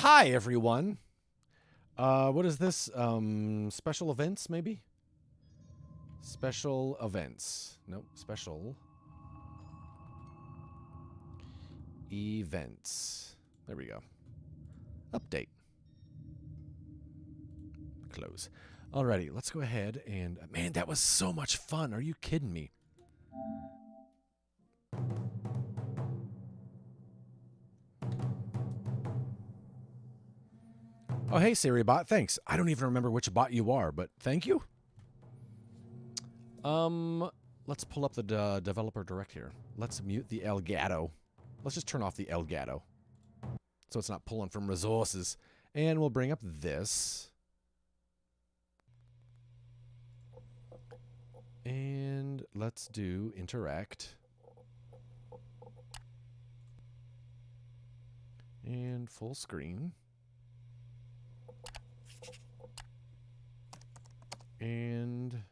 Hi, everyone. What is this? Special events, maybe? Special events. Nope, special events. There we go. Update. Close. Alrighty, let's go ahead and... Man, that was so much fun. Are you kidding me? Oh, hey, Siri bot. Thanks. I don't even remember which bot you are, but thank you. Let's pull up the developer direct here. Let's mute the Elgato. Let's just turn off the Elgato so it's not pulling from resources. And we'll bring up this. And let's do interact. And full screen. And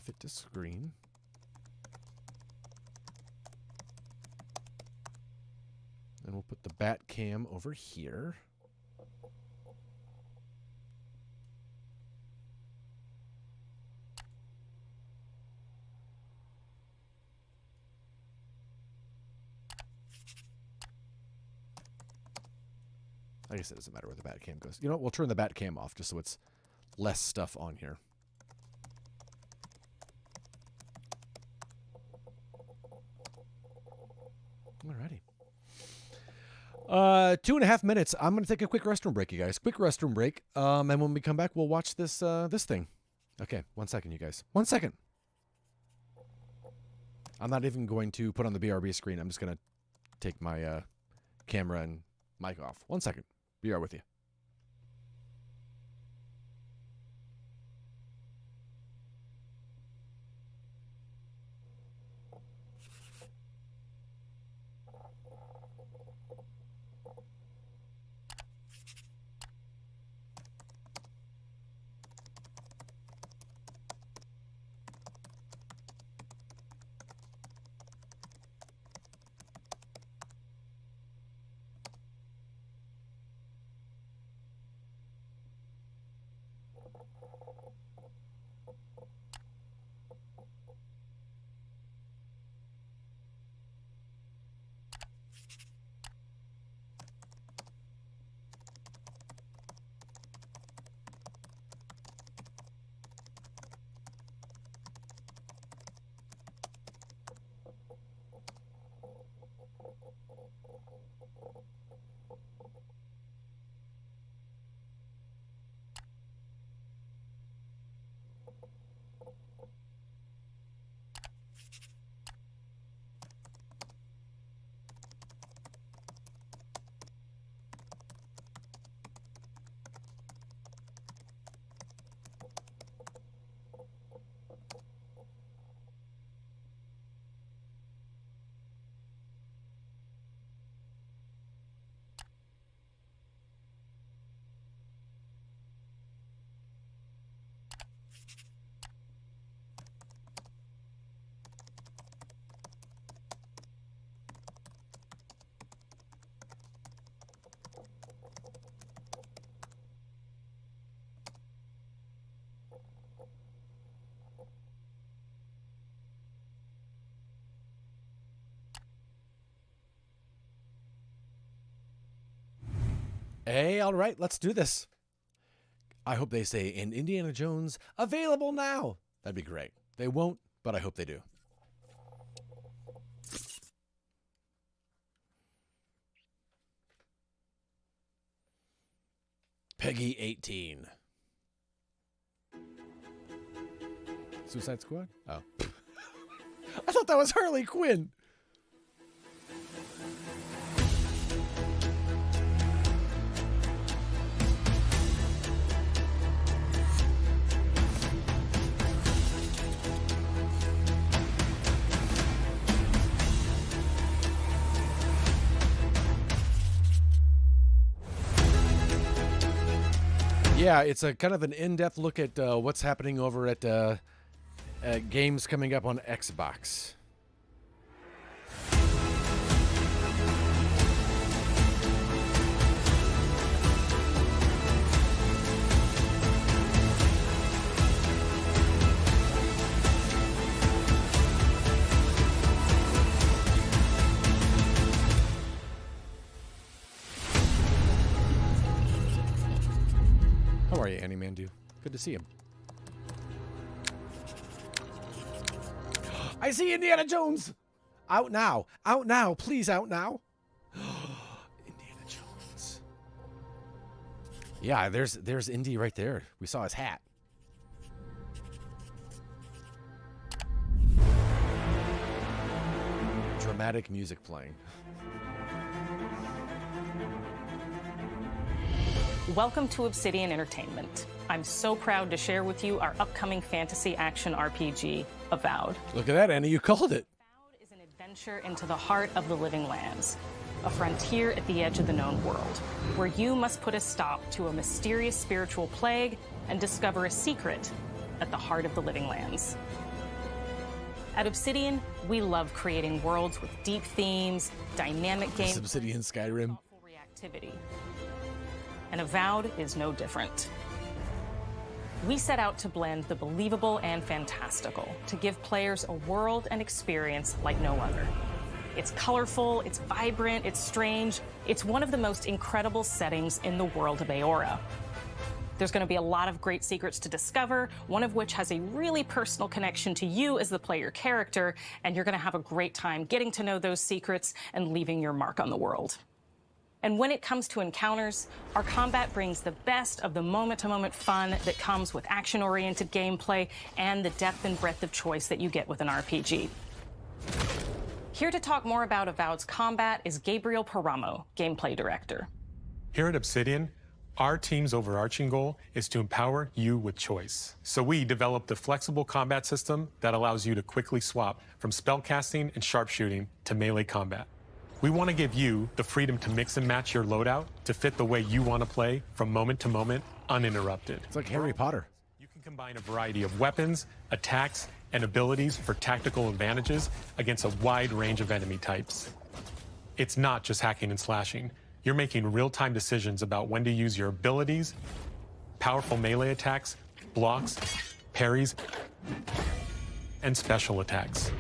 fit to screen. And we'll put the bat cam over here. I guess it doesn't matter where the bat cam goes. You know what? We'll turn the bat cam off just so it's less stuff on here. Alrighty. 2.5 minutes. I'm going to take a quick restroom break, you guys. Quick restroom break. And when we come back, we'll watch this this thing. Okay, 1 second, you guys. 1 second. I'm not even going to put on the BRB screen. I'm just going to take my camera and mic off. 1 second. Be right with you. Hey, all right, let's do this. I hope they say in Indiana Jones, available now. That'd be great. They won't, but I hope they do. Peggy 18. Suicide Squad? Oh. I thought that was Harley Quinn. Yeah, it's a kind of an in-depth look at what's happening over at games coming up on Xbox. are you, Annie Mandu? Good to see him. I see Indiana Jones! Out now. Out now. Please, out now. Indiana Jones. Yeah, there's Indy right there. We saw his hat. Dramatic music playing. Welcome to Obsidian Entertainment. I'm so proud to share with you our upcoming fantasy action RPG, Avowed. Look at that, Annie. You called it. Avowed is an adventure into the heart of the living lands, a frontier at the edge of the known world, where you must put a stop to a mysterious spiritual plague and discover a secret at the heart of the living lands. At Obsidian, we love creating worlds with deep themes, dynamic games, Obsidian Skyrim, thoughtful reactivity. And Avowed is no different. We set out to blend the believable and fantastical to give players a world and experience like no other. It's colorful, it's vibrant, it's strange. It's one of the most incredible settings in the world of Aora. There's going to be a lot of great secrets to discover, one of which has a really personal connection to you as the player character, and you're going to have a great time getting to know those secrets and leaving your mark on the world. And when it comes to encounters, our combat brings the best of the moment-to-moment fun that comes with action-oriented gameplay and the depth and breadth of choice that you get with an RPG. Here to talk more about Avowed's combat is Gabriel Paramo, Gameplay Director. Here at Obsidian, our team's overarching goal is to empower you with choice. So we developed a flexible combat system that allows you to quickly swap from spellcasting and sharpshooting to melee combat. We want to give you the freedom to mix and match your loadout to fit the way you want to play from moment to moment, uninterrupted. It's like Harry Potter. You can combine a variety of weapons, attacks, and abilities for tactical advantages against a wide range of enemy types. It's not just hacking and slashing. You're making real-time decisions about when to use your abilities, powerful melee attacks, blocks, parries, and special attacks.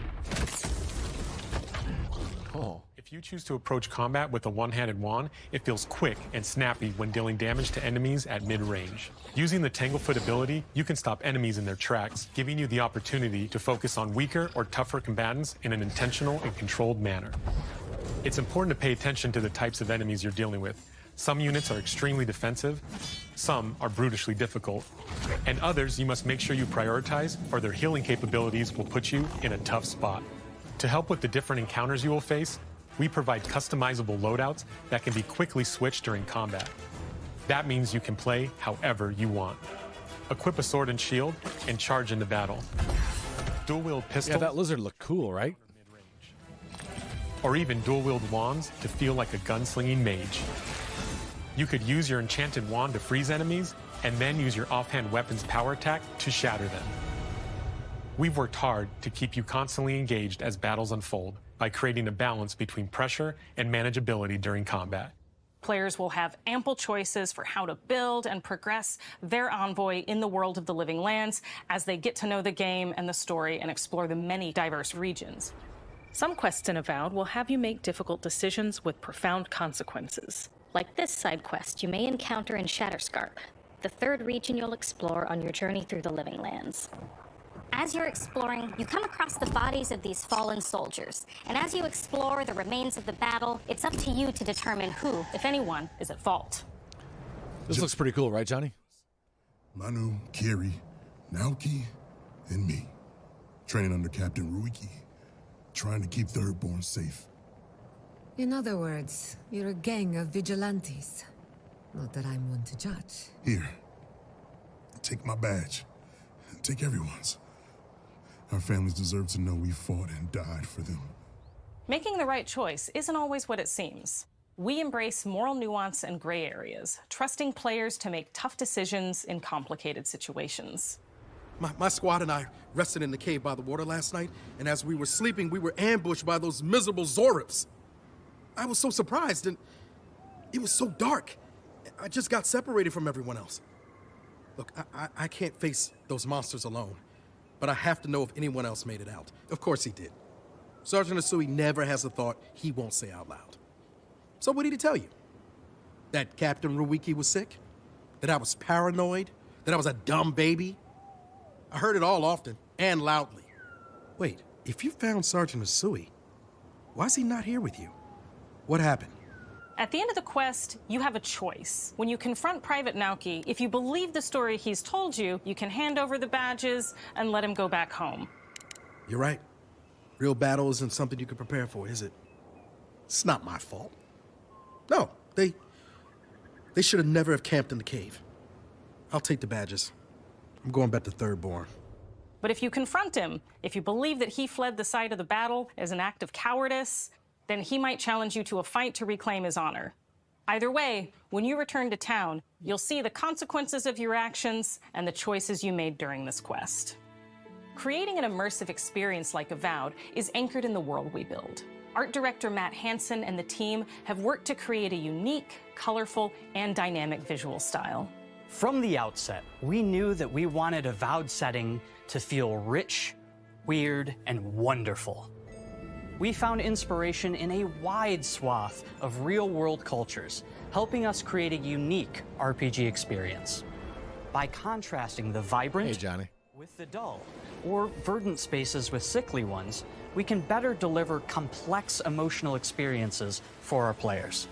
Oh. If you choose to approach combat with a one-handed wand, it feels quick and snappy when dealing damage to enemies at mid-range. Using the Tanglefoot ability, you can stop enemies in their tracks, giving you the opportunity to focus on weaker or tougher combatants in an intentional and controlled manner. It's important to pay attention to the types of enemies you're dealing with. Some units are extremely defensive, some are brutishly difficult, and others you must make sure you prioritize, or their healing capabilities will put you in a tough spot. To help with the different encounters you will face, we provide customizable loadouts that can be quickly switched during combat. That means you can play however you want. Equip a sword and shield and charge into battle. Dual-wield pistols. Yeah, that lizard looked cool, right? Or even dual-wield wands to feel like a gunslinging mage. You could use your enchanted wand to freeze enemies, and then use your offhand weapon's power attack to shatter them. We've worked hard to keep you constantly engaged as battles unfold by creating a balance between pressure and manageability during combat. Players will have ample choices for how to build and progress their envoy in the world of the living lands as they get to know the game and the story and explore the many diverse regions. Some quests in Avowed will have you make difficult decisions with profound consequences. Like this side quest you may encounter in Shatterscarp, the third region you'll explore on your journey through the living lands. As you're exploring, you come across the bodies of these fallen soldiers, and as you explore the remains of the battle, it's up to you to determine who, if anyone, is at fault. This looks pretty cool, right, Johnny? Manu, Kiri, Naoki, and me. Training under Captain Ruiki. Trying to keep Thirdborn safe. In other words, you're a gang of vigilantes. Not that I'm one to judge. Here. Take my badge. Take everyone's. Our families deserve to know we fought and died for them. Making the right choice isn't always what it seems. We embrace moral nuance and gray areas, trusting players to make tough decisions in complicated situations. My squad and I rested in the cave by the water last night, and as we were sleeping, we were ambushed by those miserable Zorips. I was so surprised, and it was so dark. I just got separated from everyone else. Look, I can't face those monsters alone, but I have to know if anyone else made it out. Of course he did. Sergeant Asui never has a thought he won't say out loud. So what did he tell you? That Captain Ruiki was sick? that I was paranoid, that I was a dumb baby. I heard it all often and loudly. Wait, if you found Sergeant Asui, why is he not here with you? What happened? At the end of the quest, you have a choice. When you confront Private Naoki, if you believe the story he's told you, you can hand over the badges and let him go back home. You're right. Real battle isn't something you can prepare for, is it? It's not my fault. No, they should have never have camped in the cave. I'll take the badges. I'm going back to Thirdborn. But if you confront him, if you believe that he fled the site of the battle as an act of cowardice, then he might challenge you to a fight to reclaim his honor. Either way, when you return to town, you'll see the consequences of your actions and the choices you made during this quest. Creating an immersive experience like Avowed is anchored in the world we build. Art director Matt Hansen and the team have worked to create a unique, colorful, and dynamic visual style. From the outset, we knew that we wanted Avowed setting to feel rich, weird, and wonderful. We found inspiration in a wide swath of real-world cultures, helping us create a unique RPG experience. By contrasting the vibrant Hey, Johnny. with the dull, or verdant spaces with sickly ones, we can better deliver complex emotional experiences for our players.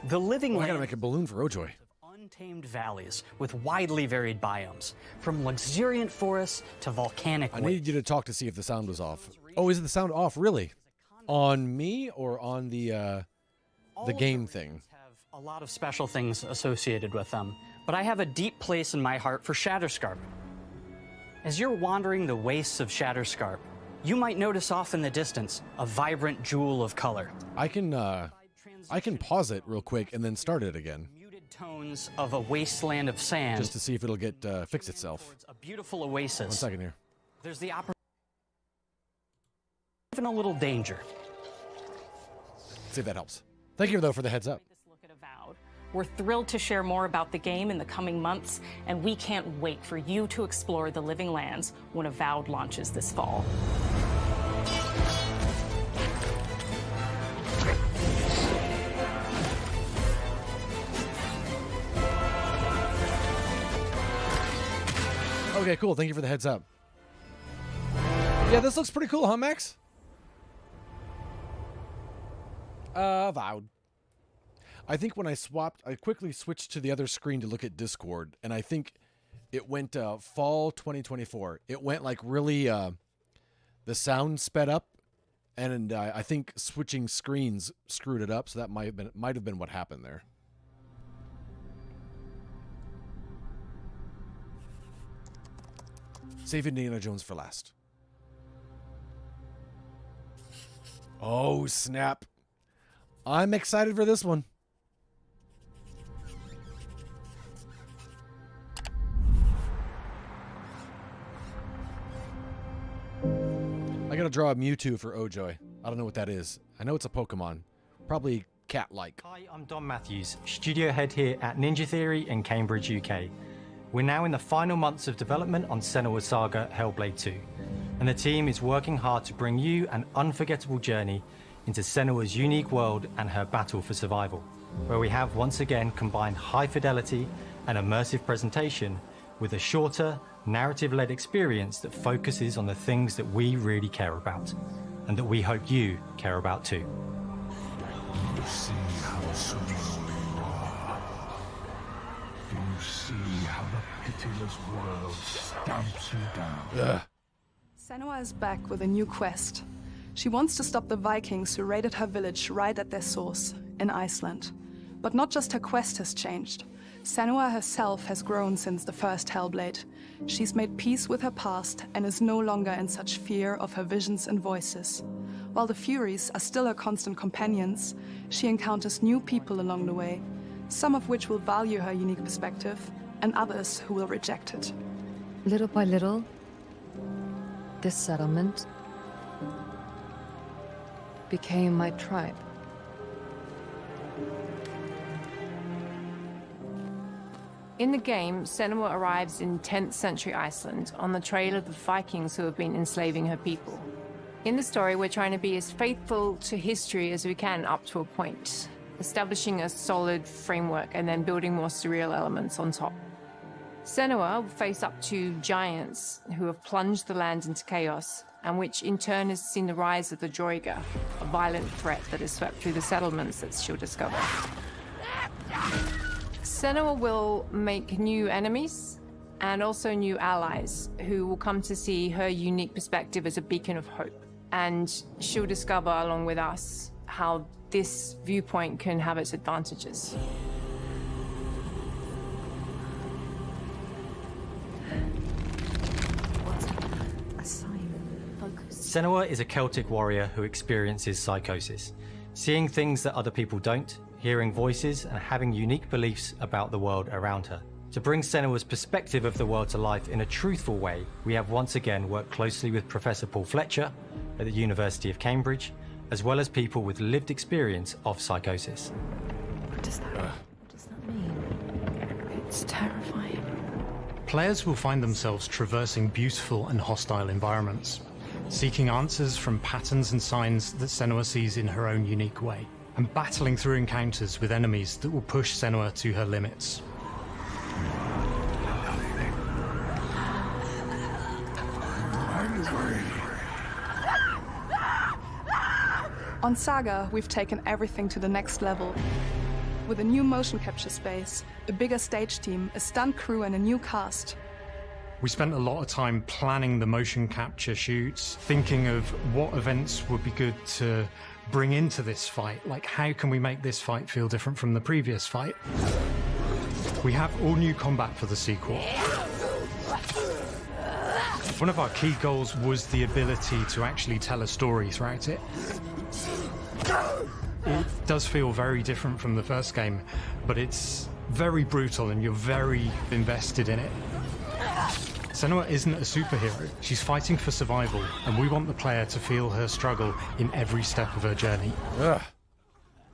The living Oh, I gotta lands make a balloon for Ojoy. of untamed valleys with widely varied biomes, from luxuriant forests to volcanic I wastes. needed you to talk to see if the sound was off. Oh, is the sound off? Really? On me or on the All of game regions thing? have a lot of special things associated with them, but I have a deep place in my heart for Shatterscarp. As you're wandering the wastes of Shatterscarp, you might notice off in the distance a vibrant jewel of color. I can pause it real quick and then start it again, Muted tones of a wasteland of sand just to see if it'll get fix itself. towards a beautiful oasis. 1 second here. There's the opportunity, even a little danger. See if that helps. Thank you though for the heads up. This look at Avowed. We're thrilled to share more about the game in the coming months, and we can't wait for you to explore the Living Lands when Avowed launches this fall. Okay, cool. Thank you for the heads up. Yeah, this looks pretty cool, huh, Max? Avowed. I think when I swapped, I quickly switched to the other screen to look at Discord, and I think it went fall 2024. It went like really, the sound sped up, and I think switching screens screwed it up. So that might have been what happened there. Save Indiana Jones for last. Oh, snap. I'm excited for this one. I gotta draw a Mewtwo for Ojoy. I don't know what that is. I know it's a Pokemon. Probably cat-like. Hi, I'm Don Matthews, studio head here at Ninja Theory in Cambridge, UK. We're now in the final months of development on Senua's Saga Hellblade 2, and the team is working hard to bring you an unforgettable journey into Senua's unique world and her battle for survival, where we have once again combined high fidelity and immersive presentation with a shorter, narrative-led experience that focuses on the things that we really care about, and that we hope you care about too. You see how small you are. Do you see how the pitiless world stamps you down? Senua is back with a new quest. She wants to stop the Vikings who raided her village right at their source, in Iceland. But not just her quest has changed. Senua herself has grown since the first Hellblade. She's made peace with her past and is no longer in such fear of her visions and voices. While the Furies are still her constant companions, she encounters new people along the way, some of which will value her unique perspective, and others who will reject it. Little by little, this settlement became my tribe. In the game, Senua arrives in 10th century Iceland on the trail of the Vikings who have been enslaving her people. In the story, we're trying to be as faithful to history as we can up to a point. establishing a solid framework and then building more surreal elements on top. Senua will face up to giants who have plunged the land into chaos, and which in turn has seen the rise of the Droiga, a violent threat that has swept through the settlements that she'll discover. Senua will make new enemies and also new allies who will come to see her unique perspective as a beacon of hope. And she'll discover, along with us, how this viewpoint can have its advantages. Senua is a Celtic warrior who experiences psychosis, seeing things that other people don't, hearing voices, and having unique beliefs about the world around her. To bring Senua's perspective of the world to life in a truthful way, we have once again worked closely with Professor Paul Fletcher at the University of Cambridge, as well as people with lived experience of psychosis. What does that mean? It's terrifying. Players will find themselves traversing beautiful and hostile environments, seeking answers from patterns and signs that Senua sees in her own unique way, and battling through encounters with enemies that will push Senua to her limits. On Saga, we've taken everything to the next level. With a new motion capture space, a bigger stage team, a stunt crew, and a new cast. We spent a lot of time planning the motion capture shoots, thinking of what events would be good to bring into this fight. Like, how can we make this fight feel different from the previous fight? We have all new combat for the sequel. One of our key goals was the ability to actually tell a story throughout it. It does feel very different from the first game, but it's very brutal and you're very invested in it. Senua isn't a superhero. She's fighting for survival, and we want the player to feel her struggle in every step of her journey. Ugh.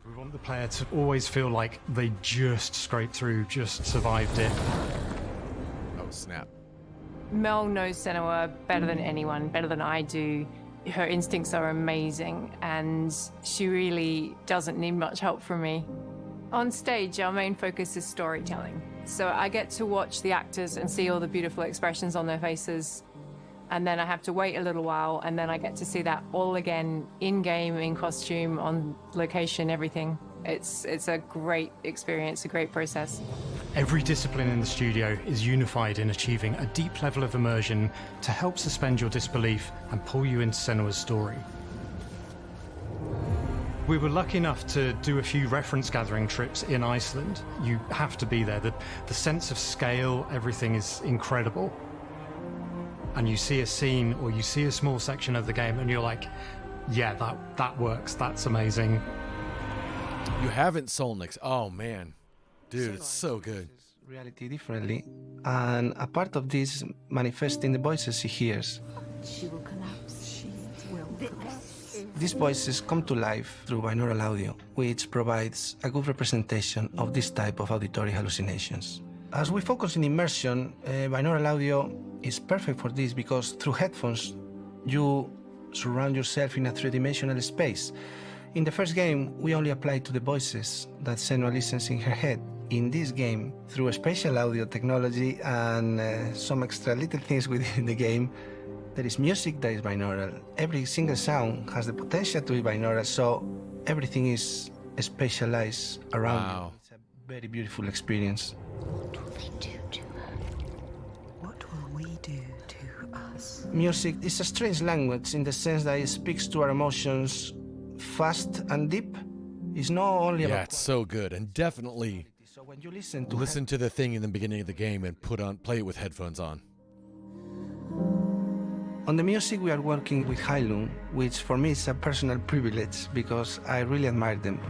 We want the player to always feel like they just scraped through, just survived it. Oh, snap. Mel knows Senua better than anyone, better than I do. Her instincts are amazing, and she really doesn't need much help from me. On stage, our main focus is storytelling. So I get to watch the actors and see all the beautiful expressions on their faces. And then I have to wait a little while, and then I get to see that all again, in-game, in costume, on location, everything. It's a great experience, a great process. Every discipline in the studio is unified in achieving a deep level of immersion to help suspend your disbelief and pull you into Senua's story. We were lucky enough to do a few reference gathering trips in Iceland. You have to be there. The sense of scale, everything is incredible. And you see a scene or you see a small section of the game and you're like, yeah, that works, that's amazing. You haven't Solnix. Oh man. Dude, it's so good. Reality differently, and a part of this manifests in the voices she hears. She will collapse. She will collapse. These voices come to life through binaural audio, which provides a good representation of this type of auditory hallucinations. As we focus in immersion, binaural audio is perfect for this because through headphones, you surround yourself in a three-dimensional space. In the first game, we only applied to the voices that Senua listens in her head. In this game, through a spatial audio technology and some extra little things within the game, there is music that is binaural. Every single sound has the potential to be binaural, so everything is spatialized around you. It's a very beautiful experience. What will they do to her? What will we do to us? Music is a strange language in the sense that it speaks to our emotions fast and deep. It's not only about... Yeah, it's so good, and definitely so when you listen to the thing in the beginning of the game and play it with headphones on. On the music, we are working with Heilung, which for me is a personal privilege because I really admire them.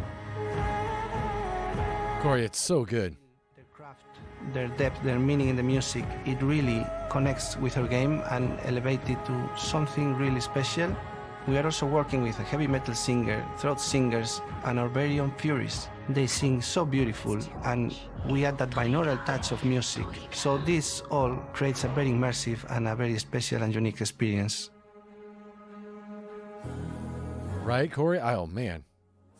Corey, it's so good. Their craft, their depth, their meaning in the music, it really connects with our game and elevates it to something really special. We are also working with a heavy metal singer, throat singers, and our very own Furies. They sing so beautiful, and we add that binaural touch of music. So this all creates a very immersive and a very special and unique experience. Right, Corey? Oh, man.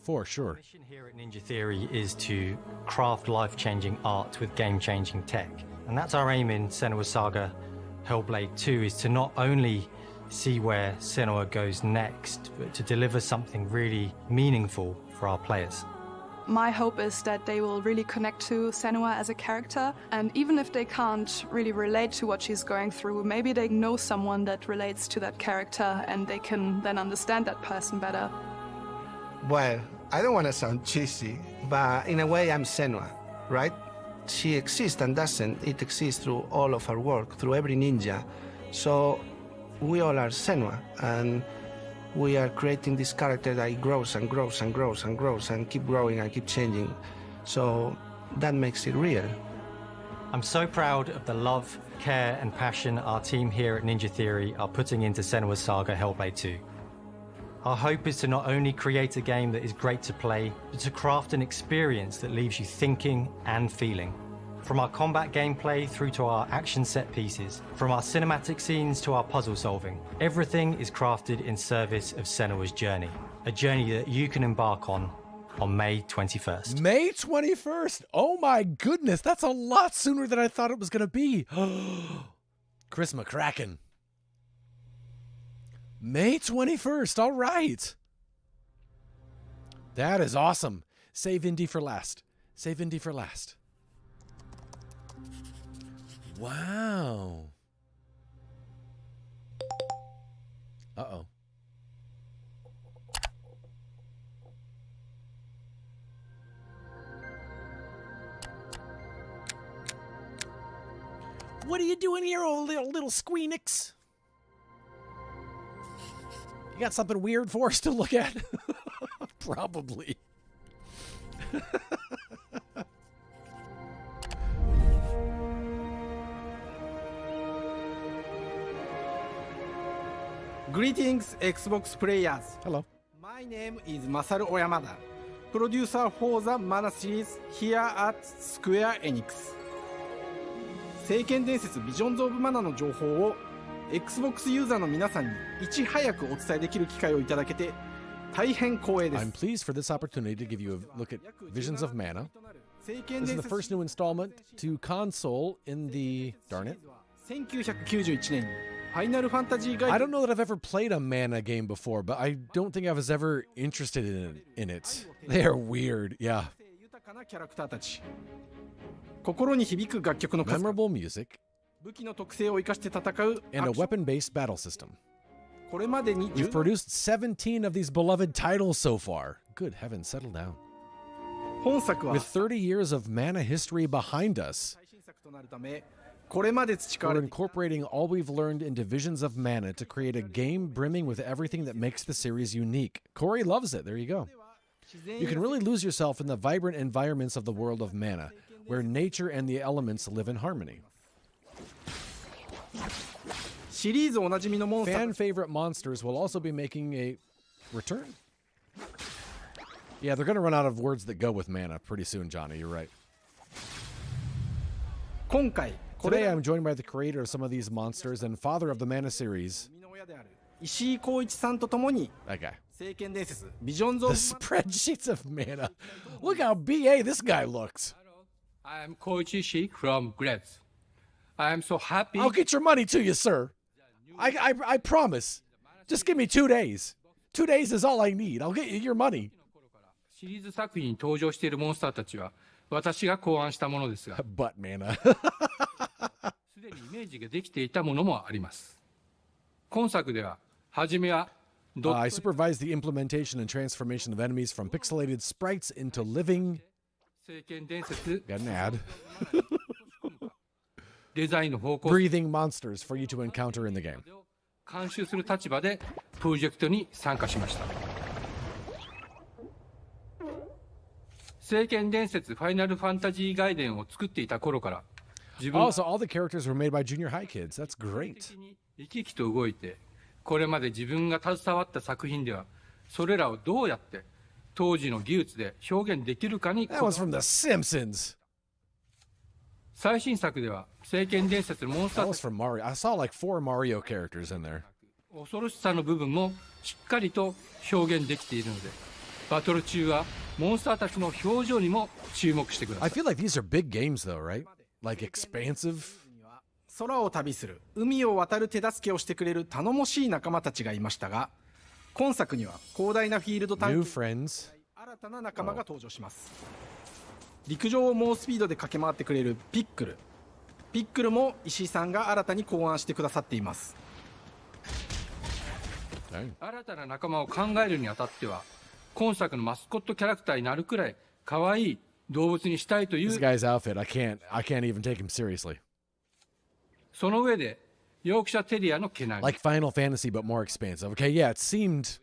For sure. Our mission here at Ninja Theory is to craft life-changing art with game-changing tech. And that's our aim in Senua's Saga Hellblade 2, is to not only see where Senua goes next, but to deliver something really meaningful for our players. My hope is that they will really connect to Senua as a character, and even if they can't really relate to what she's going through, maybe they know someone that relates to that character and they can then understand that person better. Well, I don't want to sound cheesy, but in a way I'm Senua, right? She exists and doesn't. It exists through all of our work, through every ninja. So we all are Senua, and we are creating this character that grows and grows and grows and grows and keep growing and keep changing. So that makes it real. I'm so proud of the love, care, and passion our team here at Ninja Theory are putting into Senua's Saga Hellblade 2. Our hope is to not only create a game that is great to play, but to craft an experience that leaves you thinking and feeling. From our combat gameplay through to our action set pieces, from our cinematic scenes to our puzzle solving, everything is crafted in service of Senua's journey. A journey that you can embark on May 21st. May 21st? Oh my goodness, that's a lot sooner than I thought it was going to be. Chris McCracken. May 21st, all right. That is awesome. Save indie for last. Save indie for last. Wow. Uh-oh. What are you doing here, old little squeenix? You got something weird for us to look at? Probably. Greetings, Xbox players. Hello. My name is Masaru Oyamada, producer for the Mana series here at Square Enix. 聖剣伝説 Visions of Mana の情報を Xbox ユーザーの皆さんにいち早くお伝えできる機会をいただけて大変光栄です。 I'm pleased for this opportunity to give you a look at Visions of Mana. This is the first new installment to console in the... Darn it. 1991年に Final Fantasy I don't know that I've ever played a Mana game before, but I don't think I was ever interested in it. They are weird, yeah. Memorable music and a weapon-based battle system. You've produced 17 of these beloved titles so far. Good heavens, settle down. With 30 years of Mana history behind us, we're incorporating all we've learned into Visions of Mana to create a game brimming with everything that makes the series unique. Corey loves it. There you go. You can really lose yourself in the vibrant environments of the world of Mana, where nature and the elements live in harmony. Fan favorite monsters will also be making a return. Yeah, they're going to run out of words that go with Mana pretty soon, Johnny. You're right. Today, I'm joined by the creator of some of these monsters and father of the Mana series. That guy. The spreadsheets of Mana. Look how BA this guy looks. I'm Koichi Ishii from Gretz. I'm so happy. I'll get your money to you, sir. I promise. Just give me 2 days. 2 days is all I need. I'll get you your money. シリーズ作品に登場しているモンスターたちは私が考案したものですが、But Mana. すでにイメージができていたものもあります。今作では初めは I supervised the implementation and transformation of enemies from pixelated sprites into living... Got an ad. Breathing monsters for you to encounter in the game. 監修する立場でプロジェクトに参加しました。聖剣伝説ファイナルファンタジー外伝を作っていた頃から、自分 Oh, so all the characters were made by junior high kids. That's great. 生き生きと動いて、これまで自分が携わった作品では、それらをどうやって当時の技術で表現できるかに。That was from The Simpsons. 最新作では聖剣伝説のモンスター That was from Mario. I saw like 4 Mario characters in there. 恐ろしさの部分もしっかりと表現できているので、バトル中はモンスターたちの表情にも注目してくださ I い。 feel like these are big games though, right? Like expansive. 空を旅する海を渡る手助けをしてくれる頼もしい仲間たちがいましたが、今作には広大なフィールド探 New 検 friends. 新たな仲間が登場します。陸上を猛スピードで駆け回ってくれるピックル。ピックルも石井さんが新たに考案してくださっています。新たな仲間を考えるにあたっては、今作のマスコットキャラクターになるくらい可愛い動物にしたいという This guy's outfit, I can't even take him seriously. その上でヨークシャテリアの毛並み、 Like Final Fantasy, but more expansive. Okay, yeah, it seemed.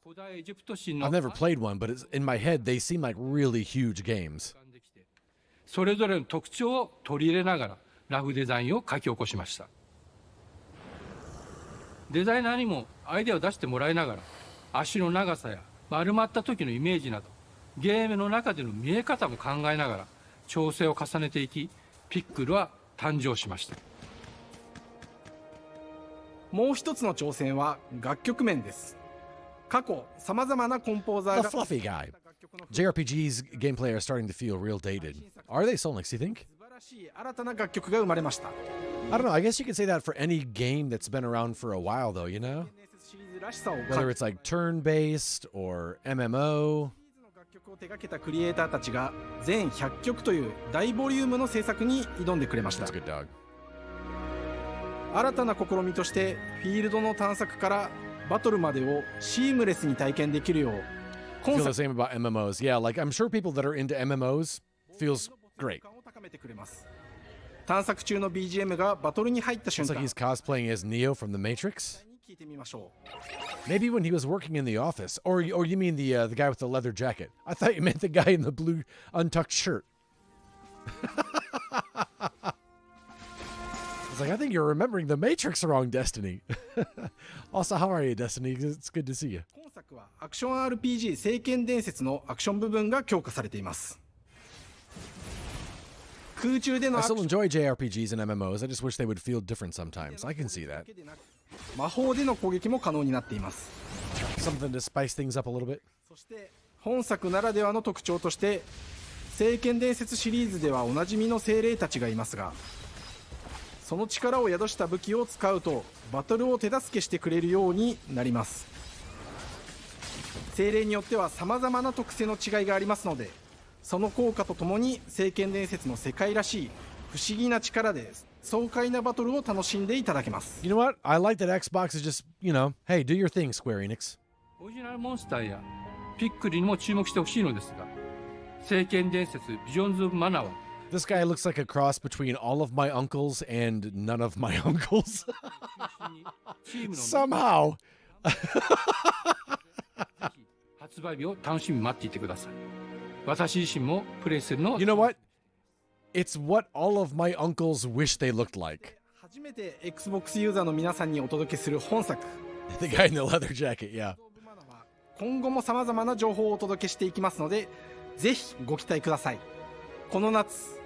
古代エジプト神の I've never played one, but it's, in my head, they seem like really huge games. それぞれの特徴を取り入れながらラフデザインを書き起こしました。デザイナーにもアイデアを出してもらいながら、足の長さや丸まった時のイメージなどゲームの中での見え方も考えながら調整を重ねていき、ピックルは誕生しました。もう一つの挑戦は楽曲面です。過去さまざまなコンポーザー The が fluffy guy. JRPG's gameplay are starting to feel real dated. Are they, Solnix, you think? 素晴らしい新たな楽曲が生まれました。 I don't know. I guess you could say that for any game that's been around for a while, though, you know? シリーズらしさを Whether it's like turn-based or MMO. 楽曲を手掛けたクリエイターたちが全100曲という大ボリュームの制作に挑んでくれました。 That's a good dog. 新たな試みとしてフィールドの探索からバトルまでをシームレスに体験できるよう I 今 feel the 作 same about MMOs. Yeah, like I'm sure people that are into MMOs feels great. を高めてくれます。探索中の BGM がバトルに入った瞬 It's like 間 he's cosplaying as Neo from The Matrix. 聞いてみましょう。 Maybe when he was working in the office, or you mean the guy with the leather jacket? I thought you meant the guy in the blue untucked shirt. I was like, I think you're remembering The Matrix wrong, Destiny. Also, how are you, Destiny? It's good to see you. 今作はアクション RPG 聖剣伝説のアクション部分が強化されています。空中での I アク still ション enjoy JRPGs and MMOs. I just wish they would feel different sometimes. I can see that. 魔法での攻撃も可能になっています。 Something to spice things up a little bit. そして本作ならではの特徴として聖剣伝説シリーズではおなじみの精霊たちがいますが、その力を宿した武器を使うとバトルを手助けしてくれるようになります。精霊によっては様々な特性の違いがありますので、その効果とともに聖剣伝説の世界らしい不思議な力で爽快なバトルを楽しんでいただけます。 You know what? I like that Xbox is just, hey, do your thing, Square Enix. オリジナルモンスターやピックルにも注目してほしいのですが、聖剣伝説ビジョンズ・オブ・マナーは This guy looks like a cross between all of my uncles and none of my uncles. Somehow. 発売日を楽しみに待っていてください。私自身もプレイするのを You know what? It's what all of my uncles wish they looked like. 初めて Xbox ユーザーの皆さんにお届けする本作。 The guy in the leather jacket, yeah. 今後も様々な情報をお届けしていきますので、ぜひご期待ください。この夏、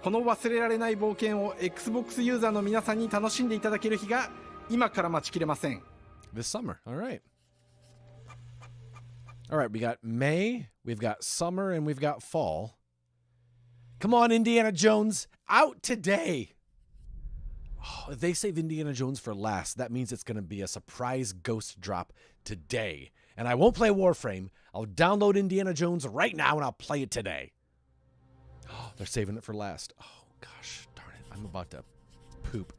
この忘れられない冒険を Xbox ユーザーの皆さんに楽しんでいただける日が今から待ちきれません。 This summer. All right. All right, we got May, we've got summer, and we've got fall. Come on, Indiana Jones, out today. Oh, if they save Indiana Jones for last, that means it's going to be a surprise ghost drop today. And I won't play Warframe. I'll download Indiana Jones right now and I'll play it today. Oh, they're saving it for last. Oh, gosh, darn it. I'm about to poop.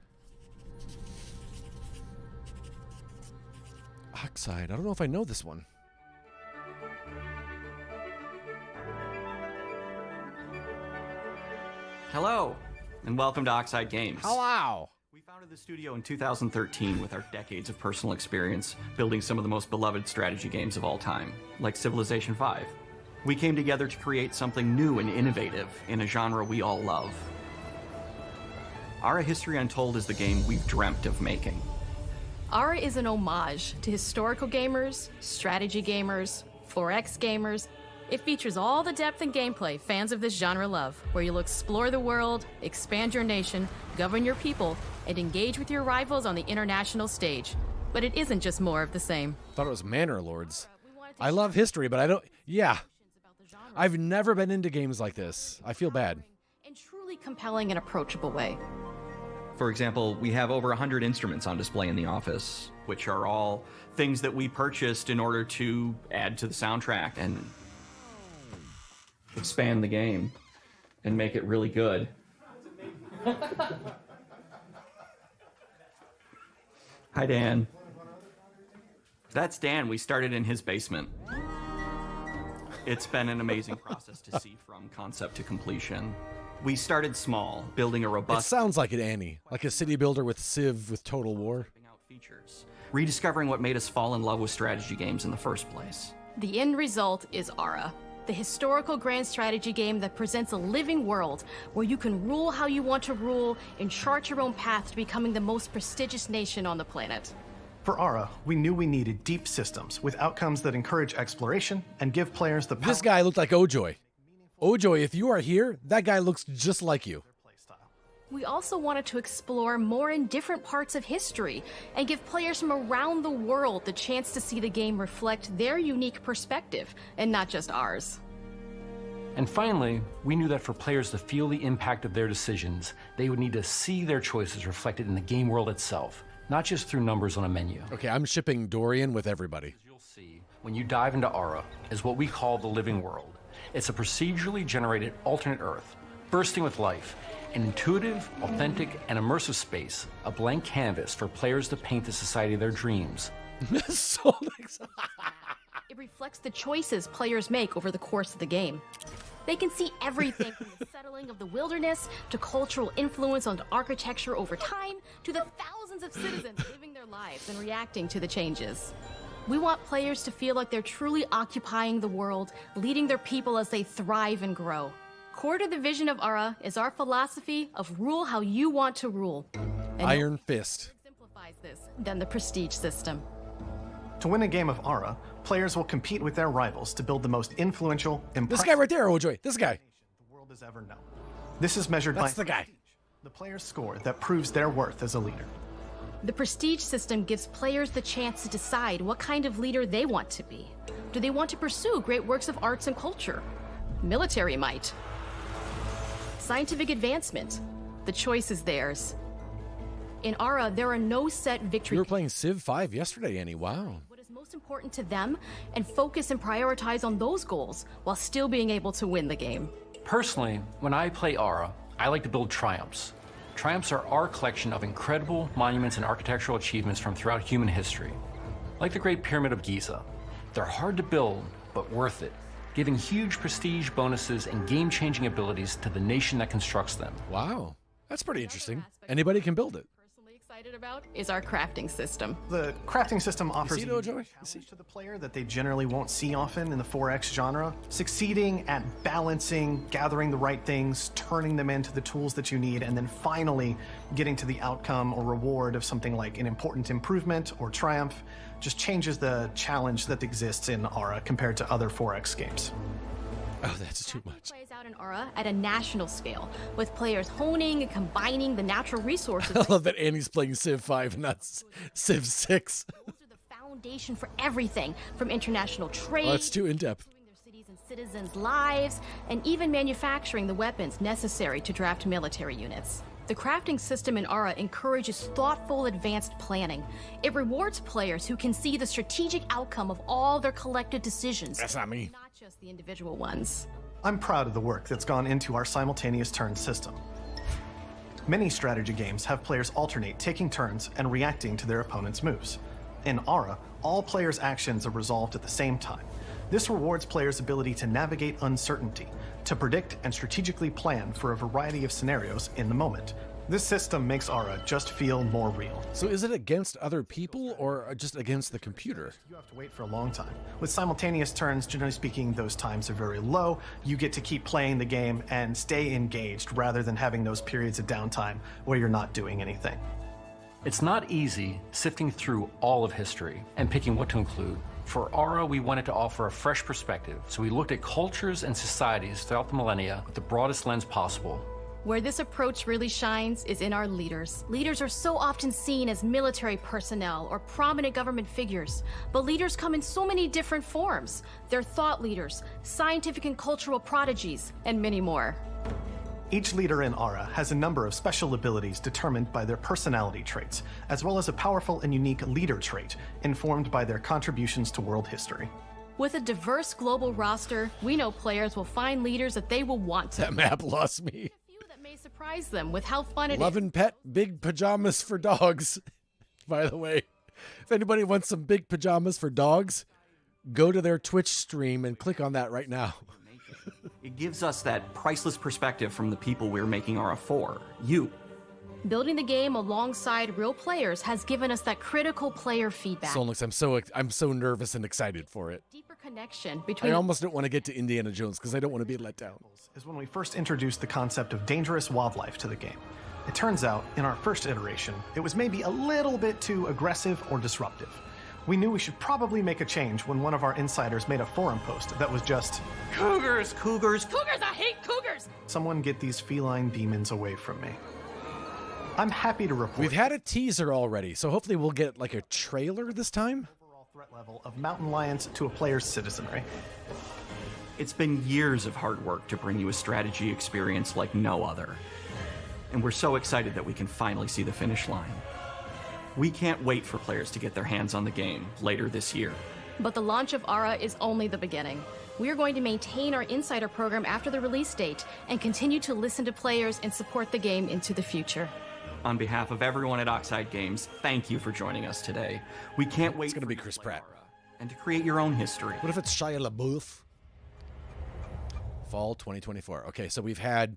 Oxide. I don't know if I know this one. Hello, and welcome to Oxide Games. Hello. We founded the studio in 2013 with our decades of personal experience building some of the most beloved strategy games of all time, like Civilization V. We came together to create something new and innovative in a genre we all love. Ara History Untold is the game we've dreamt of making. Ara is an homage to historical gamers, strategy gamers, 4X gamers. It features all the depth and gameplay fans of this genre love, where you'll explore the world, expand your nation, govern your people, and engage with your rivals on the international stage. But it isn't just more of the same. Thought it was Manor Lords. I love history, but I don't. Yeah. I've never been into games like this. I feel bad. In truly compelling and approachable way. For example, we have over 100 instruments on display in the office, which are all things that we purchased in order to add to the soundtrack and expand the game and make it really good. Hi, Dan. That's Dan. We started in his basement. It's been an amazing process to see from concept to completion. We started small, building a It robust... sounds like it, Annie. Like a city builder with Civ with Total War. features, rediscovering what made us fall in love with strategy games in the first place. The end result is Ara, the historical grand strategy game that presents a living world where you can rule how you want to rule and chart your own path to becoming the most prestigious nation on the planet. For Ara, we knew we needed deep systems with outcomes that encourage exploration and give players the power. This guy looked like Ojoy. Ojoy, if you are here, that guy looks just like you. We also wanted to explore more in different parts of history and give players from around the world the chance to see the game reflect their unique perspective and not just ours. And finally, we knew that for players to feel the impact of their decisions, they would need to see their choices reflected in the game world itself, not just through numbers on a menu. Okay, I'm shipping Dorian with everybody. You'll see when you dive into Ara is what we call the living world. It's a procedurally generated alternate Earth, bursting with life, an intuitive, authentic, and immersive space, a blank canvas for players to paint the society of their dreams. So It reflects the choices players make over the course of the game. They can see everything from the settling of the wilderness to cultural influence on architecture over time to the thousands of citizens living their lives and reacting to the changes. We want players to feel like they're truly occupying the world, leading their people as they thrive and grow. Core to the vision of Ara is our philosophy of rule how you want to rule. And Iron Fist. simplifies this than the prestige system. To win a game of Ara, players will compete with their rivals to build the most influential, This guy right there, Ojoy. This guy. the world has ever known. This is measured That's by the guy. the player's score that proves their worth as a leader. The prestige system gives players the chance to decide what kind of leader they want to be. Do they want to pursue great works of arts and culture? Military might? Scientific advancement? The choice is theirs. In Ara, there are no set victory. You were playing Civ 5 yesterday, Annie. Wow. What is most important to them and focus and prioritize on those goals while still being able to win the game. Personally, when I play Ara, I like to build triumphs. Triumphs are our collection of incredible monuments and architectural achievements from throughout human history. Like the Great Pyramid of Giza. They're hard to build, but worth it, giving huge prestige bonuses and game-changing abilities to the nation that constructs them. Wow. That's pretty interesting. Anybody can build it. Excited about is our crafting system. The crafting system offers see it, a Ojoy? challenge to the player that they generally won't see often in the 4X genre. Succeeding at balancing, gathering the right things, turning them into the tools that you need, and then finally getting to the outcome or reward of something like an important improvement or triumph just changes the challenge that exists in Ara compared to other 4X games. Oh, that's too much. Plays out in Ara at a national scale, with players honing and combining the natural resources. I love that Annie's playing Civ 5 and not Civ 6. Foundation for everything from international trade. Oh, that's too in-depth. Their cities and citizens' lives, and even manufacturing the weapons necessary to draft military units. The crafting system in Ara encourages thoughtful, advanced planning. It rewards players who can see the strategic outcome of all their collective decisions. That's not me. Not just the individual ones. I'm proud of the work that's gone into our simultaneous turn system. Many strategy games have players alternate taking turns and reacting to their opponent's moves. In Ara, all players' actions are resolved at the same time. This rewards players' ability to navigate uncertainty, to predict and strategically plan for a variety of scenarios in the moment. This system makes Ara just feel more real. So is it against other people or just against the computer? You have to wait for a long time. With simultaneous turns, generally speaking, those times are very low. You get to keep playing the game and stay engaged rather than having those periods of downtime where you're not doing anything. It's not easy sifting through all of history and picking what to include. For Ara, we wanted to offer a fresh perspective, so we looked at cultures and societies throughout the millennia with the broadest lens possible. Where this approach really shines is in our leaders. Leaders are so often seen as military personnel or prominent government figures, but leaders come in so many different forms. They're thought leaders, scientific and cultural prodigies, and many more. Each leader in Ara has a number of special abilities determined by their personality traits, as well as a powerful and unique leader trait informed by their contributions to world history. With a diverse global roster, we know players will find leaders that they will want to. That map lost me. That may surprise them with how fun it is. Lovin' Pet, big pajamas for dogs. By the way, if anybody wants some big pajamas for dogs, go to their Twitch stream and click on that right now. It gives us that priceless perspective from the people we're making Ara for, you. Building the game alongside real players has given us that critical player feedback. Solnix, I'm so nervous and excited for it. Deeper connection between. I almost don't want to get to Indiana Jones because I don't want to be let down. Is when we first introduced the concept of dangerous wildlife to the game. It turns out, in our first iteration, it was maybe a little bit too aggressive or disruptive. We knew we should probably make a change when one of our insiders made a forum post that was just, "Cougars, cougars, cougars, I hate cougars!" Someone get these feline demons away from me. I'm happy to report we've had a teaser already, so hopefully we'll get like a trailer this time. Overall threat level of mountain lions to a player's citizenry. It's been years of hard work to bring you a strategy experience like no other. And we're so excited that we can finally see the finish line. We can't wait for players to get their hands on the game later this year. But the launch of Ara is only the beginning. We are going to maintain our insider program after the release date and continue to listen to players and support the game into the future. On behalf of everyone at Oxide Games, thank you for joining us today. We can't wait. It's going to be Chris Pratt. And to create your own history. What if it's Shia LaBeouf? Fall 2024. Okay, so we've had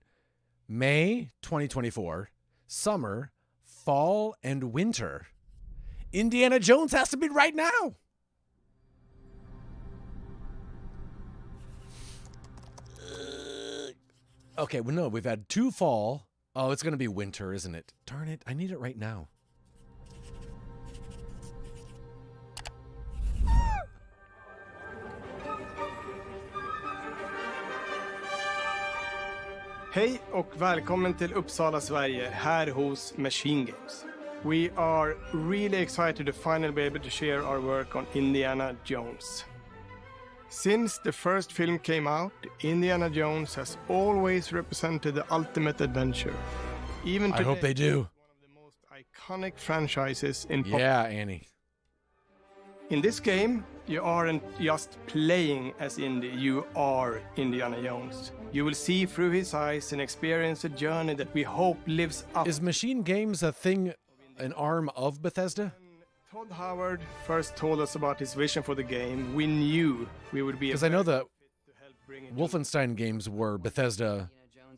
May 2024, summer, fall, and winter. Indiana Jones has to be right now. Okay, well, no, we've had 2 fall. Oh, it's going to be winter, isn't it? Darn it, I need it right now. Hej och välkommen till Uppsala, Sverige, här hos Machine Games. We are really excited to finally be able to share our work on Indiana Jones. Since the first film came out, Indiana Jones has always represented the ultimate adventure. Even today, I hope they do. One of the most iconic franchises in pop. Yeah, Annie. In this game, you aren't just playing as Indy, you are Indiana Jones. You will see through his eyes and experience a journey that we hope lives up. Is Machine Games a thing, an arm of Bethesda? Todd Howard first told us about his vision for the game, we knew we would be. Because I know that Wolfenstein games were Bethesda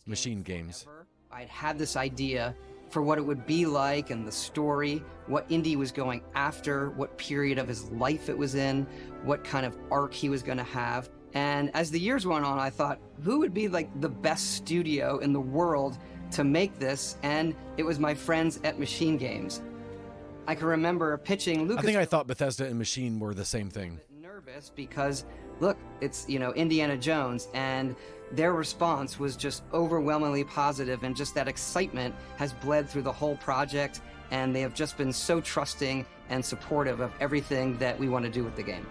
Machine Games. I'd had this idea for what it would be like and the story, what Indy was going after, what period of his life it was in, what kind of arc he was going to have. And as the years went on, I thought, who would be like the best studio in the world to make this? And it was my friends at Machine Games. I can remember pitching Lucas. I think I thought Bethesda and Machine were the same thing. Nervous because, look, it's, you know, Indiana Jones, and their response was just overwhelmingly positive, and just that excitement has bled through the whole project, and they have just been so trusting and supportive of everything that we want to do with the game.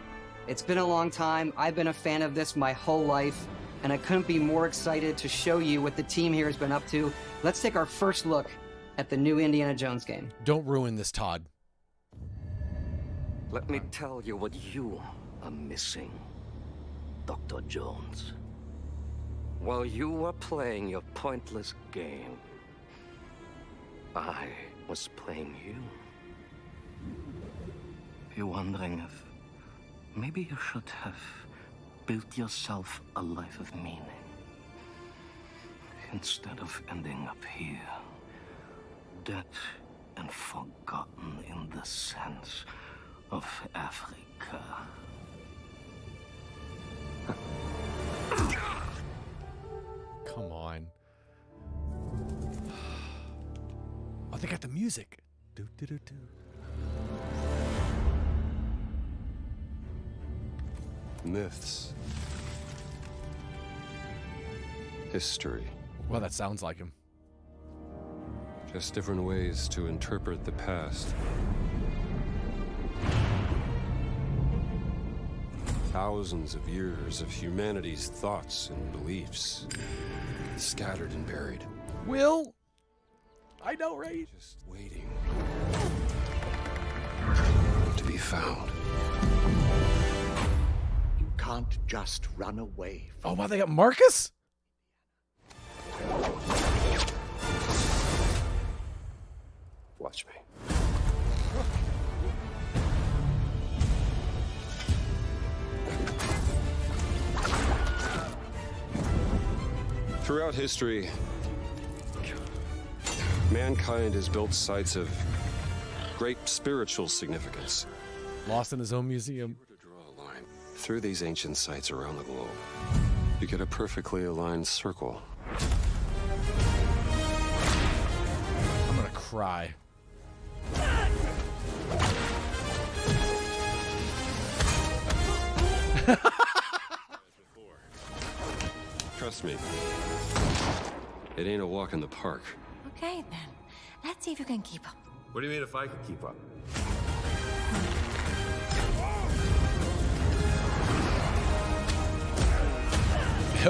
It's been a long time. I've been a fan of this my whole life, and I couldn't be more excited to show you what the team here has been up to. Let's take our first look at the new Indiana Jones game. Don't ruin this, Todd. Let me tell you what you are missing, Dr. Jones. While you were playing your pointless game, I was playing you. You're wondering if maybe you should have built yourself a life of meaning instead of ending up here, dead and forgotten in the sense of Africa. Come on. Oh, they got the music. Do, do, do, do. Myths. History. Well, that sounds like him. Just different ways to interpret the past. Thousands of years of humanity's thoughts and beliefs, scattered and buried. Will? I know, right? Just waiting to be found. You can't just run away. Oh, wow, they got Marcus? Watch me. Throughout history, mankind has built sites of great spiritual significance. Lost in his own museum. Through these ancient sites around the globe, you get a perfectly aligned circle. I'm gonna cry. Trust me, it ain't a walk in the park. Okay, then. Let's see if you can keep up. What do you mean if I could keep up?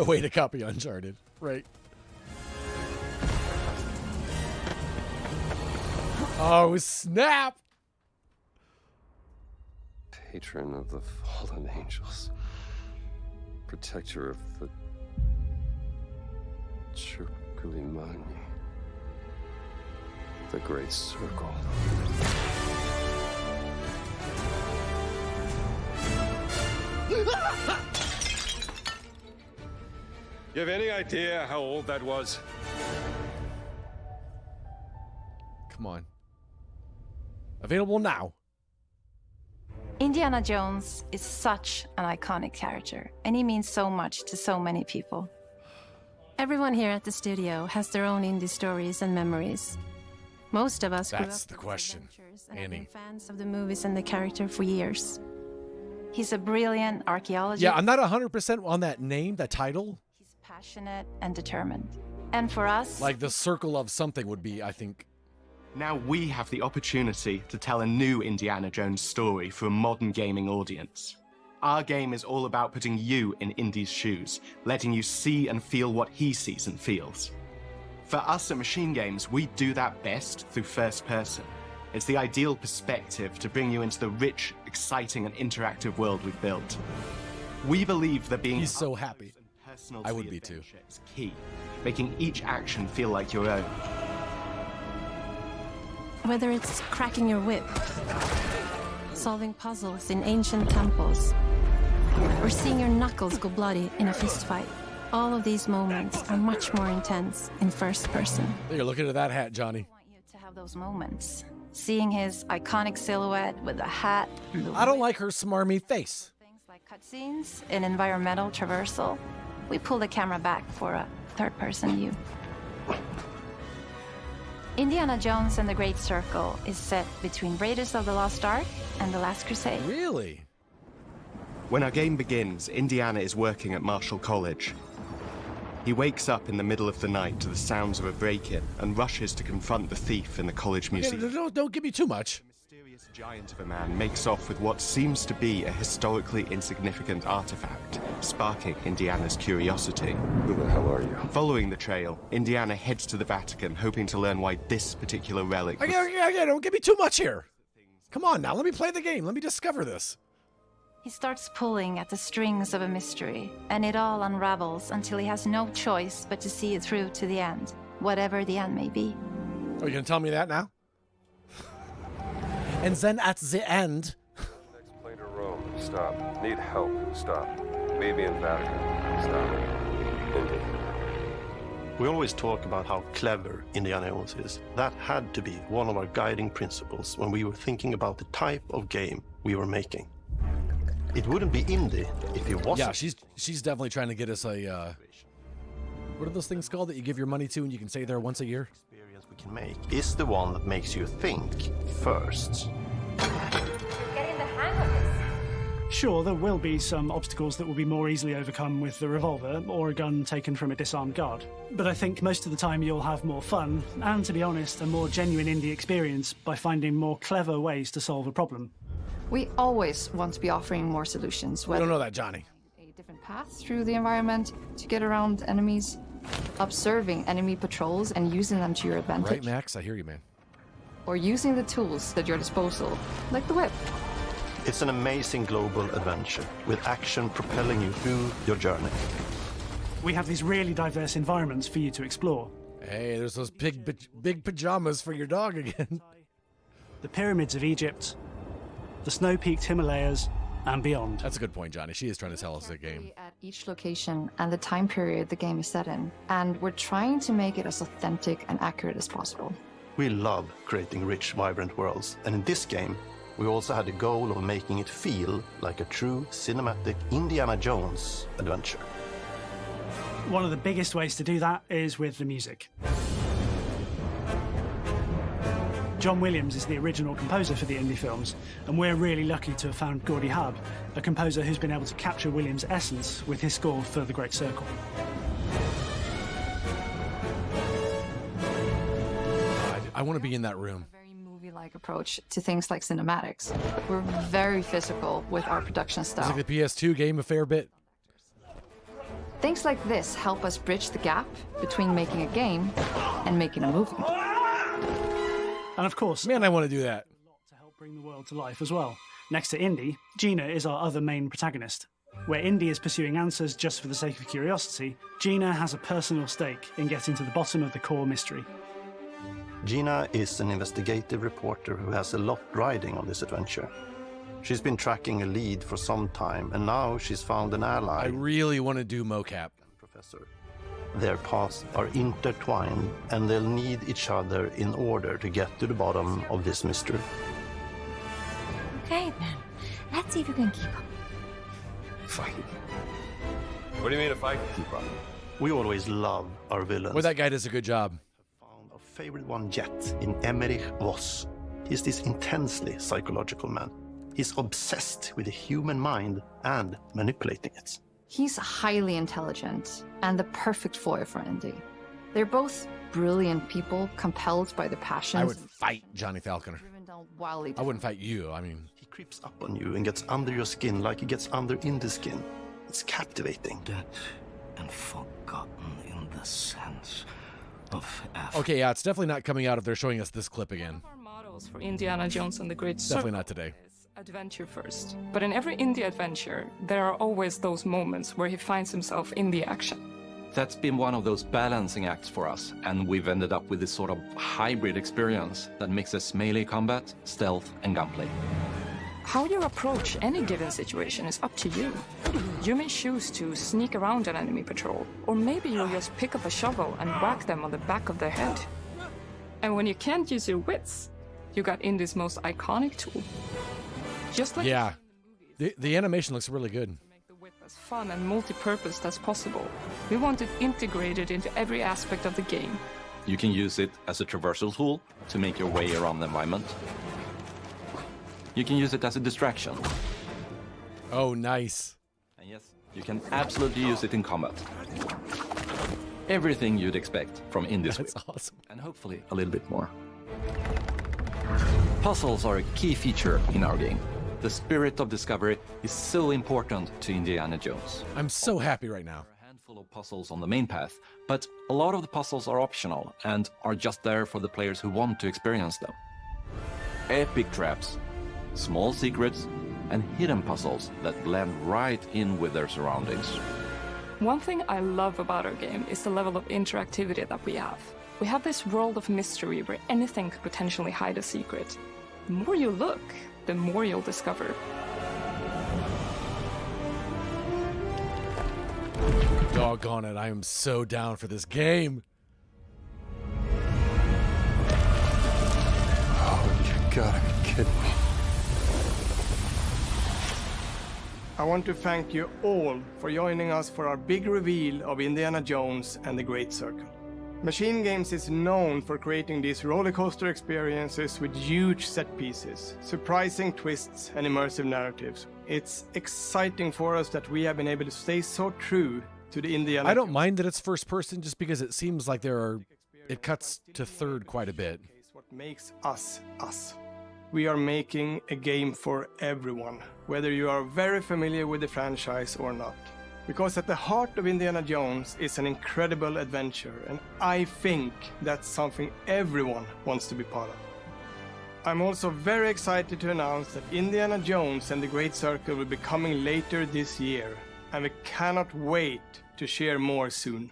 Way to copy Uncharted. Right. Oh, snap! Patron of the fallen angels. Protector of the Circulimani. The Great Circle. You have any idea how old that was? Come on. Available now. Indiana Jones is such an iconic character, and he means so much to so many people. Everyone here at the studio has their own indie stories and memories. Most of us grew up That's the with question, adventures and have been Annie. fans of the movies and the character for years. He's a brilliant archaeologist. Yeah, I'm not 100% on that name, that title. He's passionate and determined. And for us, Like the circle of something would be, I think. Now we have the opportunity to tell a new Indiana Jones story for a modern gaming audience. Our game is all about putting you in Indy's shoes, letting you see and feel what he sees and feels. For us at Machine Games, we do that best through first person. It's the ideal perspective to bring you into the rich, exciting, and interactive world we've built. We believe that being He's so happy. personal I to would the be too. adventure is key, making each action feel like your own. Whether it's cracking your whip, solving puzzles in ancient temples, or seeing your knuckles go bloody in a fistfight, all of these moments are much more intense in first person. You're looking at that hat, Johnny. to have those moments. Seeing his iconic silhouette with the hat, and the I don't like her smarmy face. cutscenes in environmental traversal, we pull the camera back for a third-person view. Indiana Jones and the Great Circle is set between Raiders of the Lost Ark and The Last Crusade. Really? When our game begins, Indiana is working at Marshall College. He wakes up in the middle of the night to the sounds of a break-in and rushes to confront the thief in the college museum. Okay, don't give me too much. This giant of a man makes off with what seems to be a historically insignificant artifact, sparking Indiana's curiosity. Who the hell are you? Following the trail, Indiana heads to the Vatican, hoping to learn why this particular relic was... Okay, don't give me too much here. Come on now, let me play the game. Let me discover this. He starts pulling at the strings of a mystery, and it all unravels until he has no choice but to see it through to the end, whatever the end may be. Oh, you gonna tell me that now? And then at the end... Next plane to Rome. Stop. Need help. Stop. Maybe in Vatican. Stop. Indy. We always talk about how clever Indiana Jones is. That had to be one of our guiding principles when we were thinking about the type of game we were making. It wouldn't be indie if it wasn't. Yeah, she's definitely trying to get us a... what are those things called that you give your money to and you can stay there once a year? Experience we can make is the one that makes you think first. Getting the hang of this. Sure, there will be some obstacles that will be more easily overcome with the revolver or a gun taken from a disarmed guard. But I think most of the time you'll have more fun, and to be honest, a more genuine indie experience by finding more clever ways to solve a problem. We always want to be offering more solutions. We don't know that, Johnny. A different path through the environment to get around enemies, observing enemy patrols and using them to your advantage. Right, Max? I hear you, man. Or using the tools at your disposal, like the whip. It's an amazing global adventure, with action propelling you through your journey. We have these really diverse environments for you to explore. Hey, there's those big pajamas for your dog again. The pyramids of Egypt, the snow-peaked Himalayas, and beyond. That's a good point, Johnny. She is trying to tell us the game. At each location and the time period the game is set in, and we're trying to make it as authentic and accurate as possible. We love creating rich, vibrant worlds, and in this game, we also had the goal of making it feel like a true cinematic Indiana Jones adventure. One of the biggest ways to do that is with the music. John Williams is the original composer for the indie films, and we're really lucky to have found Gordy Hub, a composer who's been able to capture Williams' essence with his score for The Great Circle. I want to be in that room. Movie-like approach to things like cinematics. We're very physical with our production style. It's like the PS2 game a fair bit. Things like this help us bridge the gap between making a game and making a movie. And of course, man, I want to do that. To help bring the world to life as well. Next to Indy, Gina is our other main protagonist. Where Indy is pursuing answers just for the sake of curiosity, Gina has a personal stake in getting to the bottom of the core mystery. Gina is an investigative reporter who has a lot riding on this adventure. She's been tracking a lead for some time, and now she's found an ally. I really want to do mocap. Professor. Their paths are intertwined, and they'll need each other in order to get to the bottom of this mystery. Okay, then. Let's see if you can keep up. Fight. What do you mean if I can keep up? We always love our villains. Well, that guy does a good job. Our favorite one yet in Emmerich Voss. He's this intensely psychological man. He's obsessed with the human mind and manipulating it. He's highly intelligent and the perfect foil for Indy. They're both brilliant people, compelled by their passions. I would fight Johnny Falconer. Driven down wildly. I wouldn't fight you. I mean, he creeps up on you and gets under your skin like he gets under Indy's skin. It's captivating. Dead and forgotten in the sense of okay, yeah, it's definitely not coming out if they're showing us this clip again. Our models for Indiana Jones and the Great Circle. Definitely not today. Adventure first. But in every indie adventure, there are always those moments where he finds himself in the action. That's been one of those balancing acts for us, and we've ended up with this sort of hybrid experience that mixes melee combat, stealth, and gunplay. How you approach any given situation is up to you. You may choose to sneak around an enemy patrol, or maybe you'll just pick up a shovel and whack them on the back of their head. And when you can't use your wits, you got Indy's most iconic tool. Just like yeah, the animation looks really good. To make the whip as fun and multi-purpose as possible, we want it integrated into every aspect of the game. You can use it as a traversal tool to make your way around the environment. You can use it as a distraction. Oh, nice. And yes, you can absolutely use it in combat. Everything you'd expect from Indy's whip. That's awesome. And hopefully a little bit more. Puzzles are a key feature in our game. The spirit of discovery is so important to Indiana Jones. I'm so happy right now. There are a handful of puzzles on the main path, but a lot of the puzzles are optional and are just there for the players who want to experience them. Epic traps, small secrets, and hidden puzzles that blend right in with their surroundings. One thing I love about our game is the level of interactivity that we have. We have this world of mystery where anything could potentially hide a secret. The more you look, the more you'll discover. Doggone it, I am so down for this game. Oh, you gotta be kidding me. I want to thank you all for joining us for our big reveal of Indiana Jones and the Great Circle. Machine Games is known for creating these roller coaster experiences with huge set pieces, surprising twists, and immersive narratives. It's exciting for us that we have been able to stay so true to the Indiana. I don't mind that it's first person, just because it seems like it cuts to third quite a bit. What makes us us. We are making a game for everyone, whether you are very familiar with the franchise or not. Because at the heart of Indiana Jones is an incredible adventure, and I think that's something everyone wants to be part of. I'm also very excited to announce that Indiana Jones and the Great Circle will be coming later this year, and we cannot wait to share more soon.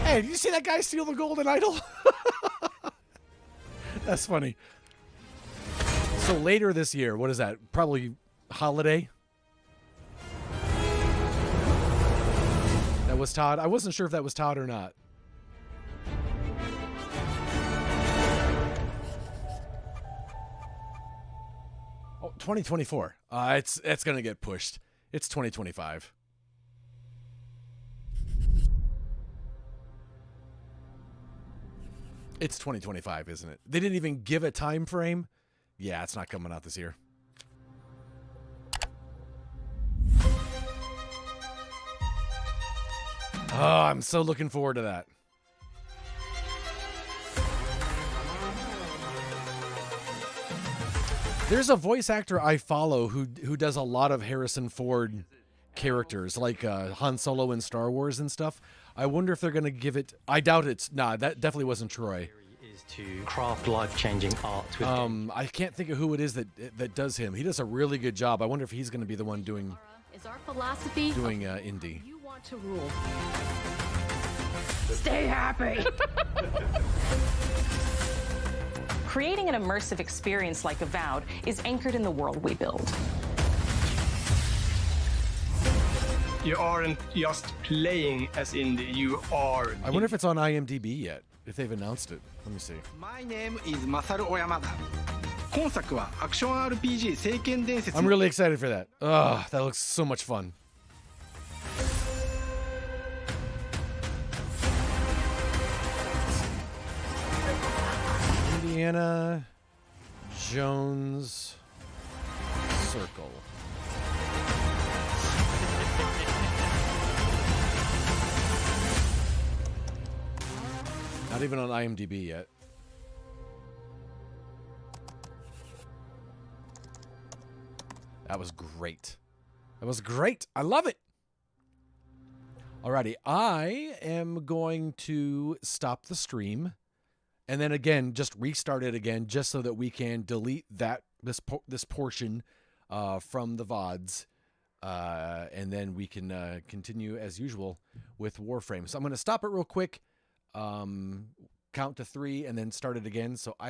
Hey, did you see that guy steal the golden idol? That's funny. So later this year, what is that? Probably holiday? That was Todd. I wasn't sure if that was Todd or not. Oh, 2024. It's going to get pushed. It's 2025. It's 2025, isn't it? They didn't even give a time frame. Yeah, it's not coming out this year. Oh, I'm so looking forward to that. There's a voice actor I follow who does a lot of Harrison Ford characters, like Han Solo in Star Wars and stuff. I wonder if they're going to give it... I doubt it's... Nah, that definitely wasn't Troy. Is to craft life-changing art with I can't think of who it is that does him. He does a really good job. I wonder if he's going to be the one doing... Is our philosophy doing indie. You want to rule. Stay happy. Creating an immersive experience like Avowed is anchored in the world we build. You aren't just playing as indie, you are... I wonder if it's on IMDb yet, if they've announced it. Let me see. My name is Masaru Oyamada. 今作はアクション RPG 聖剣伝説 I'm really excited for that. Ugh, that looks so much fun. Indiana Jones Circle. Not even on IMDb yet. That was great. That was great. I love it. Alrighty, I am going to stop the stream, and then again, just restart it again, just so that we can delete this portion from the VODs, and then we can continue as usual with Warframe. So I'm going to stop it real quick, count to 3, and then start it again. So I